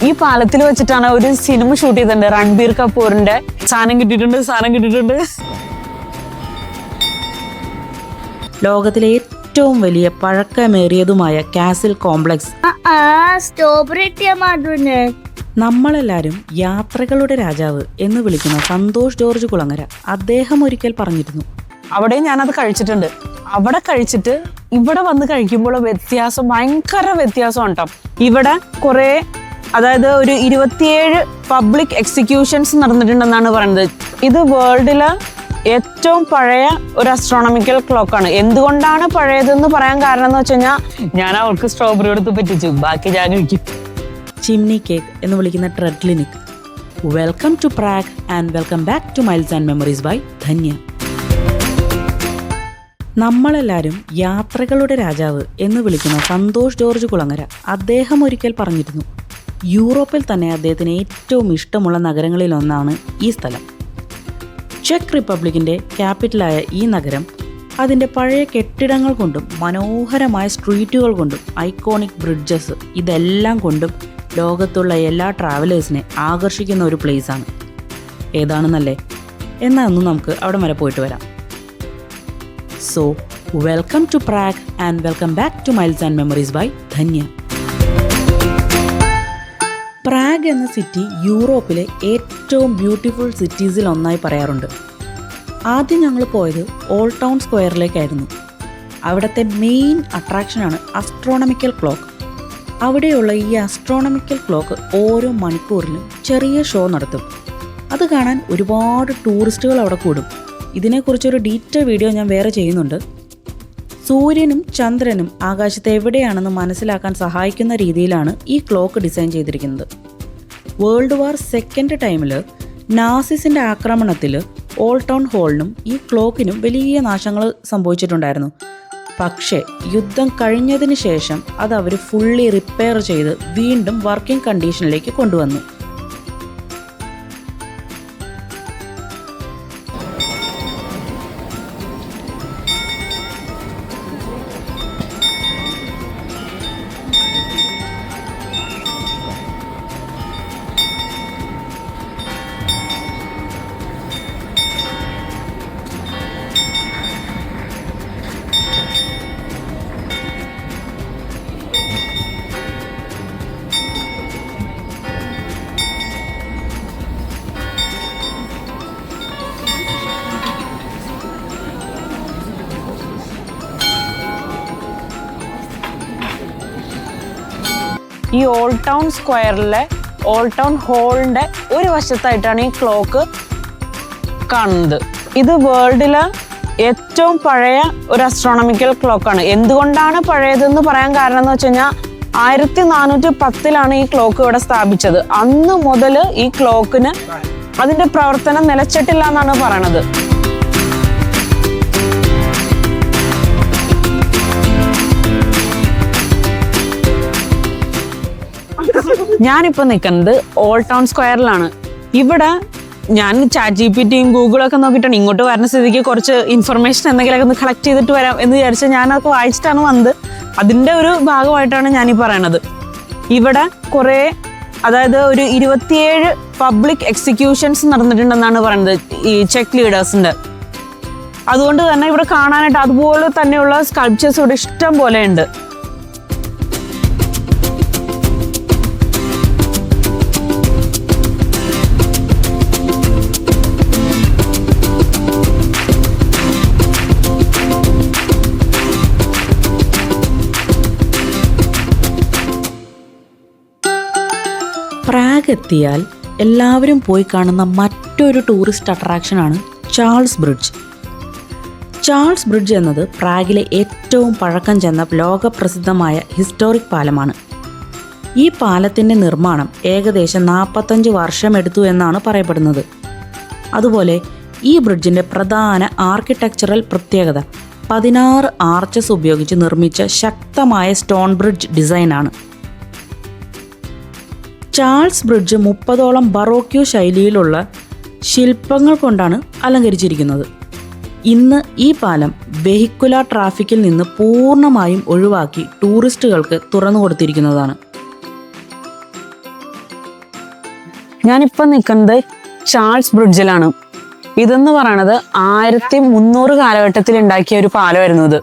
ഈ പാലത്തിൽ വെച്ചിട്ടാണ് ഒരു സിനിമ ഷൂട്ട് ചെയ്തിട്ടുണ്ട്. രൺബീർ കപൂറിന്റെ സാധനം കിട്ടിയിട്ടുണ്ട്. ലോകത്തിലെ ഏറ്റവും വലിയ പഴക്കമേറിയതുമായ കാസിൽ കോംപ്ലക്സ്. നമ്മളെല്ലാവരും യാത്രകളുടെ രാജാവ് എന്ന് വിളിക്കുന്ന സന്തോഷ് ജോർജ് കുളങ്ങര അദ്ദേഹം ഒരിക്കൽ പറഞ്ഞിരുന്നു. അവിടെ ഞാനത് കഴിച്ചിട്ടുണ്ട്. അവിടെ കഴിച്ചിട്ട് ഇവിടെ വന്ന് കഴിക്കുമ്പോൾ ഭയങ്കര വ്യത്യാസം കേട്ടോ. ഇവിടെ കുറെ, അതായത് ഒരു 27 പബ്ലിക് എക്സിക്യൂഷൻസ് നടന്നിട്ടുണ്ടെന്നാണ് പറയുന്നത്. ഇത് വേൾഡിലെ ഏറ്റവും പഴയ ഒരു അസ്ട്രോണമിക്കൽ ക്ലോക്കാണ്. എന്തുകൊണ്ടാണ് പഴയതെന്ന് പറയാൻ കാരണം എന്ന് വെച്ച് കഴിഞ്ഞാൽ ഞാൻ അവർക്ക് സ്ട്രോബെറി എടുത്ത് പറ്റിച്ചു, ബാക്കി ഞാൻ കഴിക്കും. ചിമ്നി കേക്ക് എന്ന് വിളിക്കുന്ന trdelnik. Welcome to Prague and welcome back to miles and memories by Dhanya. നമ്മളെല്ലാവരും യാത്രകളുടെ രാജാവ് എന്ന് വിളിക്കുന്ന സന്തോഷ് ജോർജ് കുളങ്ങര അദ്ദേഹം ഒരിക്കൽ പറഞ്ഞിരുന്നു. യൂറോപ്പിൽ തന്നെ അദ്ദേഹത്തിന് ഏറ്റവും ഇഷ്ടമുള്ള നഗരങ്ങളിലൊന്നാണ് ഈ സ്ഥലം. ചെക്ക് റിപ്പബ്ലിക്കിൻ്റെ ക്യാപിറ്റലായ ഈ നഗരം അതിൻ്റെ പഴയ കെട്ടിടങ്ങൾ കൊണ്ടും മനോഹരമായ സ്ട്രീറ്റുകൾ കൊണ്ടും ഐക്കോണിക് ബ്രിഡ്ജസ് ഇതെല്ലാം കൊണ്ടും ലോകത്തുള്ള എല്ലാ ട്രാവലേഴ്സിനെ ആകർഷിക്കുന്ന ഒരു പ്ലേസാണ്. ഏതാണെന്നല്ലേ? എന്നാൽ ഒന്ന് നമുക്ക് അവിടെ വരെ പോയിട്ട് വരാം. So welcome to Prague and welcome back to miles and memories by Dhanya. പ്രാഗ് എന്ന സിറ്റി യൂറോപ്പിലെ ഏറ്റവും ബ്യൂട്ടിഫുൾ സിറ്റീസിൽ ഒന്നായി പറയാറുണ്ട്. ആദ്യം ഞങ്ങൾ പോയത് ഓൾഡ് ടൗൺ സ്ക്വയറിലേക്കായിരുന്നു. അവിടുത്തെ മെയിൻ അട്രാക്ഷനാണ് അസ്ട്രോണമിക്കൽ ക്ലോക്ക്. അവിടെയുള്ള ഈ അസ്ട്രോണമിക്കൽ ക്ലോക്ക് ഓരോ മണിക്കൂറിലും ചെറിയ ഷോ നടത്തും. അത് കാണാൻ ഒരുപാട് ടൂറിസ്റ്റുകൾ അവിടെ കൂടും. ഇതിനെക്കുറിച്ചൊരു ഡീറ്റെയിൽ വീഡിയോ ഞാൻ വേറെ ചെയ്യുന്നുണ്ട്. സൂര്യനും ചന്ദ്രനും ആകാശത്ത് എവിടെയാണെന്ന് മനസ്സിലാക്കാൻ സഹായിക്കുന്ന രീതിയിലാണ് ഈ ക്ലോക്ക് ഡിസൈൻ ചെയ്തിരിക്കുന്നത്. വേൾഡ് വാർ സെക്കൻഡ് ടൈമിൽ നാസിസിൻ്റെ ആക്രമണത്തിൽ ഓൾഡ് ടൗൺ ഹാളിനും ഈ ക്ലോക്കിനും വലിയ നാശങ്ങൾ സംഭവിച്ചിട്ടുണ്ടായിരുന്നു. പക്ഷേ യുദ്ധം കഴിഞ്ഞതിന് ശേഷം അത് അവർ ഫുള്ളി റിപ്പയർ ചെയ്ത് വീണ്ടും വർക്കിംഗ് കണ്ടീഷനിലേക്ക് കൊണ്ടുവന്നു. ഈ ഓൾഡ് ടൗൺ സ്ക്വയറിലെ ഓൾഡ് ടൗൺ ഹാളിൻ്റെ ഒരു വശത്തായിട്ടാണ് ഈ ക്ലോക്ക് കാണുന്നത്. ഇത് വേൾഡിലെ ഏറ്റവും പഴയ ഒരു അസ്ട്രോണമിക്കൽ ക്ലോക്കാണ്. എന്തുകൊണ്ടാണ് പഴയതെന്ന് പറയാൻ കാരണം എന്ന് വെച്ച് കഴിഞ്ഞാൽ 1410 ഈ ക്ലോക്ക് ഇവിടെ സ്ഥാപിച്ചത്. അന്ന് മുതൽ ഈ ക്ലോക്കിന് അതിൻ്റെ പ്രവർത്തനം നിലച്ചിട്ടില്ല എന്നാണ് പറയണത്. ഞാനിപ്പോൾ നിൽക്കുന്നത് ഓൾഡ് ടൗൺ സ്ക്വയറിലാണ്. ഇവിടെ ഞാൻ ChatGPTയും ഗൂഗിളൊക്കെ നോക്കിയിട്ടാണ് ഇങ്ങോട്ട് വരുന്ന സ്ഥിതിക്ക് കുറച്ച് ഇൻഫർമേഷൻ എന്തെങ്കിലുമൊക്കെ ഒന്ന് കളക്ട് ചെയ്തിട്ട് വരാം എന്ന് വിചാരിച്ച് ഞാനതൊക്കെ വായിച്ചിട്ടാണ് വന്നത്. അതിൻ്റെ ഒരു ഭാഗമായിട്ടാണ് ഞാനീ പറയണത്. ഇവിടെ കുറേ, അതായത് ഒരു 27 പബ്ലിക് എക്സിക്യൂഷൻസ് നടന്നിട്ടുണ്ടെന്നാണ് പറയുന്നത് ഈ ചെക്ക് ലീഡേഴ്സിൻ്റെ. അതുകൊണ്ട് തന്നെ ഇവിടെ കാണാനായിട്ട് അതുപോലെ തന്നെയുള്ള സ്കൾപ്ചേഴ്സ് ഇവിടെ ഇഷ്ടം പോലെ ഉണ്ട്. പ്രാഗ് എത്തിയാൽ എല്ലാവരും പോയി കാണുന്ന മറ്റൊരു ടൂറിസ്റ്റ് അട്രാക്ഷനാണ് ചാൾസ് ബ്രിഡ്ജ്. ചാൾസ് ബ്രിഡ്ജ് എന്നത് പ്രാഗിലെ ഏറ്റവും പഴക്കം ചെന്ന ലോകപ്രസിദ്ധമായ ഹിസ്റ്റോറിക് പാലമാണ്. ഈ പാലത്തിൻ്റെ നിർമ്മാണം ഏകദേശം 45 വർഷമെടുത്തു എന്നാണ് പറയപ്പെടുന്നത്. അതുപോലെ ഈ ബ്രിഡ്ജിൻ്റെ പ്രധാന ആർക്കിടെക്ചറൽ പ്രത്യേകത 16 ആർച്ചസ് ഉപയോഗിച്ച് നിർമ്മിച്ച ശക്തമായ സ്റ്റോൺ ബ്രിഡ്ജ് ഡിസൈനാണ്. ചാൾസ് ബ്രിഡ്ജ് 30ഓളം ബറോക്യൂ ശൈലിയിലുള്ള ശില്പങ്ങൾ കൊണ്ടാണ് അലങ്കരിച്ചിരിക്കുന്നത്. ഇന്ന് ഈ പാലം വെഹിക്കുലർ ട്രാഫിക്കിൽ നിന്ന് പൂർണ്ണമായും ഒഴിവാക്കി ടൂറിസ്റ്റുകൾക്ക് തുറന്നു കൊടുത്തിരിക്കുന്നതാണ്. ഞാനിപ്പോൾ നിൽക്കുന്നത് ചാൾസ് ബ്രിഡ്ജിലാണ്. ഇതെന്ന് പറയണത് 1300 കാലഘട്ടത്തിൽ ഉണ്ടാക്കിയ ഒരു പാലമായിരുന്നു ഇത്.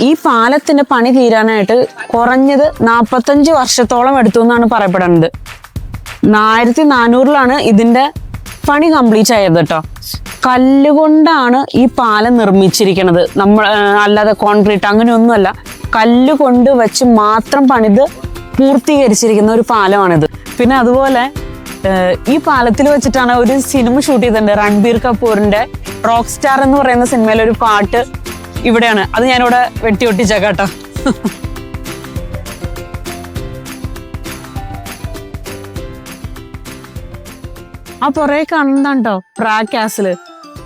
ഈ പാലത്തിന്റെ പണി തീരാനായിട്ട് കുറഞ്ഞത് 45 വർഷത്തോളം എടുത്തു എന്നാണ് പറയപ്പെടുന്നത്. 1400 ഇതിന്റെ പണി കംപ്ലീറ്റ് ആയത് കേട്ടോ. കല്ലുകൊണ്ടാണ് ഈ പാലം നിർമ്മിച്ചിരിക്കുന്നത്, അല്ലാതെ കോൺക്രീറ്റ് അങ്ങനെയൊന്നുമല്ല. കല്ലുകൊണ്ട് വെച്ച് മാത്രം പണിത് പൂർത്തീകരിച്ചിരിക്കുന്ന ഒരു പാലമാണിത്. പിന്നെ അതുപോലെ ഈ പാലത്തിൽ വെച്ചിട്ടാണ് ഒരു സിനിമ ഷൂട്ട് ചെയ്തിട്ടുണ്ട്. രൺബീർ കപൂറിന്റെ റോക്ക് സ്റ്റാർ എന്ന് പറയുന്ന സിനിമയിലെ ഒരു പാട്ട് ഇവിടെയാണ്. അത് ഞാനിവിടെ വെട്ടിയൊട്ടിച്ചേക്കാട്ടോ. ആ പുറകെ കാണുന്നുണ്ടോ പ്രാഗ് കാസില്.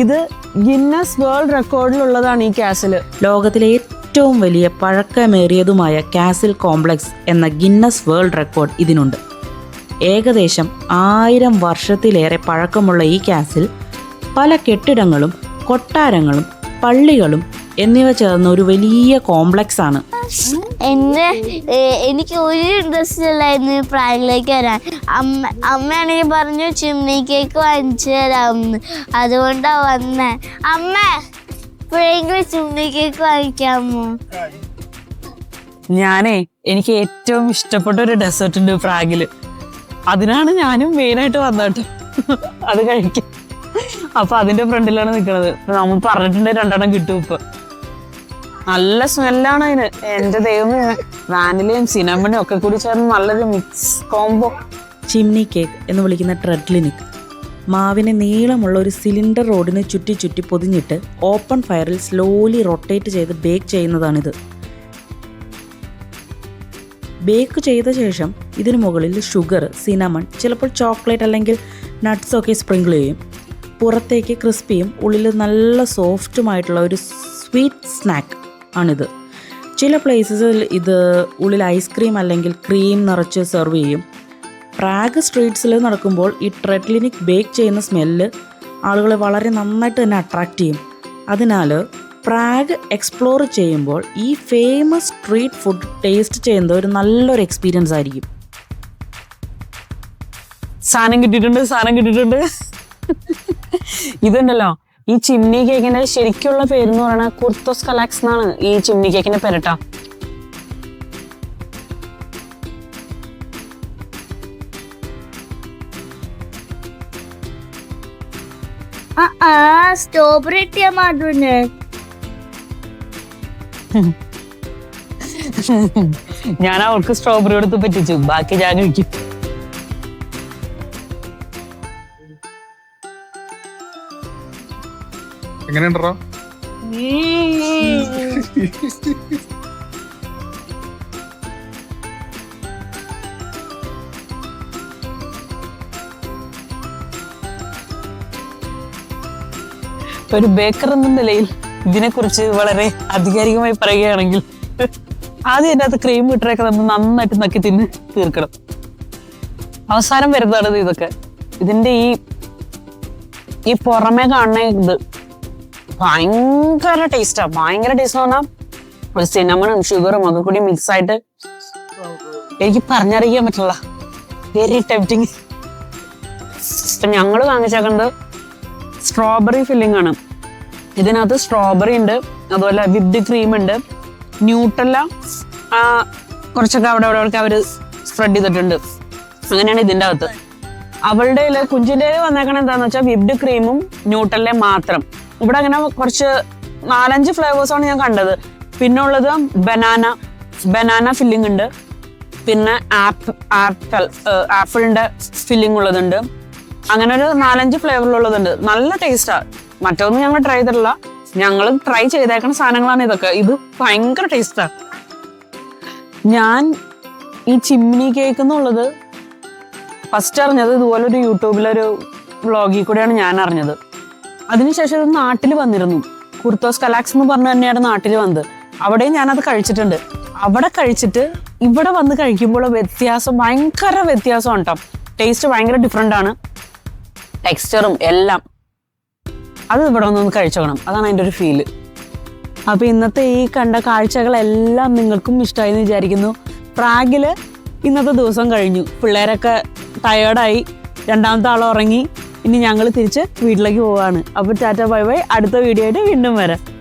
ഇത് ഗിന്നസ് വേൾഡ് റെക്കോർഡിലുള്ളതാണ് ഈ കാസില്. ലോകത്തിലെ ഏറ്റവും വലിയ പഴക്കമേറിയതുമായ കാസിൽ കോംപ്ലക്സ് എന്ന ഗിന്നസ് വേൾഡ് റെക്കോർഡ് ഇതിനുണ്ട്. ഏകദേശം 1000 വർഷത്തിലേറെ പഴക്കമുള്ള ഈ കാസിൽ പല കെട്ടിടങ്ങളും കൊട്ടാരങ്ങളും പള്ളികളും എന്നിവ ചേർന്ന ഒരു വലിയ കോംപ്ലക്സ് ആണ്. എനിക്ക് ഒരു ഇൻട്രസ്റ്റ് ഇല്ലായിരുന്നു പ്രാഗിലേക്ക് വരാൻ. അമ്മയാണെങ്കിൽ പറഞ്ഞു ചിമ്നി കേക്ക് വാങ്ങിച്ചു തരാമെന്ന്. അതുകൊണ്ടാണ് വന്നേ. അമ്മ എപ്പോഴെങ്കിലും ചിമ്നി കേക്ക് വാങ്ങിക്കാമോ? എനിക്ക് ഏറ്റവും ഇഷ്ടപ്പെട്ട ഒരു ഡെസേർട്ട് ഉണ്ട് പ്രാഗില്. അതിനാണ് ഞാനും മെയിനായിട്ട് വന്നോട്ടോ, അത് കഴിക്കാം. അപ്പൊ അതിന്റെ ഫ്രണ്ടിലാണ് നിൽക്കുന്നത്. നമ്മൾ പറഞ്ഞിട്ടുണ്ട് 2 കിട്ടും. ഇപ്പൊ നല്ല സ്മെല്ലാണ് അതിന്. എന്റെ ദൈവമേ, വാനിലയും സിനമണും ഒക്കെ കൂടി ചേർന്ന് നല്ലൊരു മിക്സ് കോംബോ. ചിമ്നി കേക്ക് എന്ന് വിളിക്കുന്ന ട്രെഡ്ലിനിക് മാവിനെ നീളമുള്ള ഒരു സിലിണ്ടർ റോഡിന് ചുറ്റി പൊതിഞ്ഞിട്ട് ഓപ്പൺ ഫയറിൽ സ്ലോലി റൊട്ടേറ്റ് ചെയ്ത് ബേക്ക് ചെയ്യുന്നതാണിത്. ബേക്ക് ചെയ്ത ശേഷം ഇതിനു മുകളിൽ ഷുഗർ, സിനമൺ, ചിലപ്പോൾ ചോക്ലേറ്റ് അല്ലെങ്കിൽ നട്ട്സൊക്കെ സ്പ്രിങ്കിൾ ചെയ്യും. പുറത്തേക്ക് ക്രിസ്പിയും ഉള്ളിൽ നല്ല സോഫ്റ്റുമായിട്ടുള്ള ഒരു സ്വീറ്റ് സ്നാക്ക് ആണിത്. ചില പ്ലേസസിൽ ഇത് ഉള്ളിൽ ഐസ്ക്രീം അല്ലെങ്കിൽ ക്രീം നിറച്ച് സെർവ് ചെയ്യും. പ്രാഗ് സ്ട്രീറ്റ്സിൽ നടക്കുമ്പോൾ ഈ ട്രെഡ്ലിനിക് ബേക്ക് ചെയ്യുന്ന സ്മെല്ല് ആളുകളെ വളരെ നന്നായിട്ട് തന്നെ അട്രാക്റ്റ് ചെയ്യും. അതിനാൽ പ്രാഗ് എക്സ്പ്ലോർ ചെയ്യുമ്പോൾ ഈ ഫേമസ് സ്ട്രീറ്റ് ഫുഡ് ടേസ്റ്റ് ചെയ്യുന്നത് ഒരു നല്ലൊരു എക്സ്പീരിയൻസ് ആയിരിക്കും. സാധനം കിട്ടിയിട്ടുണ്ട്. ഇതുണ്ടല്ലോ, ഈ ചിമ്നി കേക്കിന്റെ ശരിക്കുള്ള പേരെന്ന് പറയുന്നത് കുർത്തോസ് കലാക്സ് എന്നാണ് ഈ ചിമ്നി കേക്കിന്റെ പേരട്ടാ. സ്ട്രോബെറി ഇട്ടിയാ മാറ്റൂന്നെ. ഞാൻ അവൾക്ക് സ്ട്രോബെറി എടുത്ത് പറ്റിച്ചു, ബാക്കി ഞാൻ കഴിക്കും. എങ്ങനെയുണ്ടോ? ഒരു ബേക്കർ എന്ന നിലയിൽ ഇതിനെക്കുറിച്ച് വളരെ ആധികാരികമായി പറയുകയാണെങ്കിൽ ആദ്യം എൻ്റെ അകത്ത് ക്രീം ഇട്ടൊക്കെ നമ്മൾ നന്നായിട്ട് നക്കി തിന്ന് തീർക്കണം. അവസാനം വരുന്നതാണ് ഇതൊക്കെ. ഇതിൻ്റെ ഈ പുറമെ കാണുന്ന ഇത് ഭയങ്കര ടേസ്റ്റാ. ഭയങ്കര ടേസ്റ്റ് എന്ന് പറഞ്ഞാൽ ഒരു സിനമണും ഷുഗറും ഒക്കെ കൂടി മിക്സ് ആയിട്ട് എനിക്ക് പറഞ്ഞറിയിക്കാൻ പറ്റില്ല. Very tempting. ഇപ്പം ഞങ്ങൾ വാങ്ങിച്ചേക്കുന്നത് സ്ട്രോബെറി ഫില്ലിംഗ് ആണ്. ഇതിനകത്ത് സ്ട്രോബെറി ഉണ്ട്, അതുപോലെ വിപ്ഡ് ക്രീം ഉണ്ട്, ന്യൂട്ടെല്ല കുറച്ചൊക്കെ അവിടെ അവർ സ്പ്രെഡ് ചെയ്തിട്ടുണ്ട്. അങ്ങനെയാണ് ഇതിൻ്റെ അകത്ത്. അവളുടെ കുഞ്ചിൻ്റെ വന്നേക്കണ എന്താണെന്ന് വെച്ചാൽ വിപ്ഡ് ക്രീമും ന്യൂട്ടെല്ലയും മാത്രം. ഇവിടെ അങ്ങനെ കുറച്ച് 4-5 ഫ്ലേവേഴ്സാണ് ഞാൻ കണ്ടത്. പിന്നെ ഉള്ളത് ബനാന ഫില്ലിംഗ് ഉണ്ട്, പിന്നെ ആപ്പിളിൻ്റെ ഫില്ലിംഗ് ഉള്ളതുണ്ട്. അങ്ങനെ ഒരു 4-5 ഫ്ലേവറിലുള്ളതുണ്ട്. നല്ല ടേസ്റ്റാണ്. മറ്റൊന്നും ഞങ്ങൾ ട്രൈ ചെയ്തിട്ടില്ല. ഞങ്ങൾ ട്രൈ ചെയ്തേക്കുന്ന സാധനങ്ങളാണ് ഇതൊക്കെ. ഇത് ഭയങ്കര ടേസ്റ്റാണ്. ഞാൻ ഈ ചിമ്നി കേക്ക് എന്നുള്ളത് ഫസ്റ്റ് അറിഞ്ഞത് ഇതുപോലൊരു യൂട്യൂബിലൊരു വ്ളോഗിൽ കൂടെയാണ് ഞാൻ അറിഞ്ഞത്. അതിനുശേഷം ഇത് നാട്ടിൽ വന്നിരുന്നു. കുർത്തോസ് കലാക്സ് എന്ന് പറഞ്ഞ തന്നെയാണ് നാട്ടിൽ വന്നത്. അവിടെയും ഞാനത് കഴിച്ചിട്ടുണ്ട്. അവിടെ കഴിച്ചിട്ട് ഇവിടെ വന്ന് കഴിക്കുമ്പോൾ ഭയങ്കര വ്യത്യാസമാണ് കേട്ടോ. ടേസ്റ്റ് ഭയങ്കര ഡിഫറെൻ്റ് ആണ്, ടെക്സ്ചറും എല്ലാം. അത് ഇവിടെ ഒന്ന് കഴിച്ചോണം, അതാണ് അതിൻ്റെ ഒരു ഫീല്. അപ്പോൾ ഇന്നത്തെ ഈ കണ്ട കാഴ്ചകളെല്ലാം നിങ്ങൾക്കും ഇഷ്ടമായി എന്ന് വിചാരിക്കുന്നു. പ്രാഗിൽ ഇന്നത്തെ ദിവസം കഴിഞ്ഞു. പിള്ളേരൊക്കെ ടയേർഡായി, രണ്ടാമത്തെ ആൾ ഉറങ്ങി. ഇനി ഞങ്ങൾ തിരിച്ച് വീട്ടിലേക്ക് പോവാണ്. അപ്പോൾ ടാറ്റ ബൈ ബൈ. അടുത്ത വീഡിയോ ആയിട്ട് വീണ്ടും വരാം.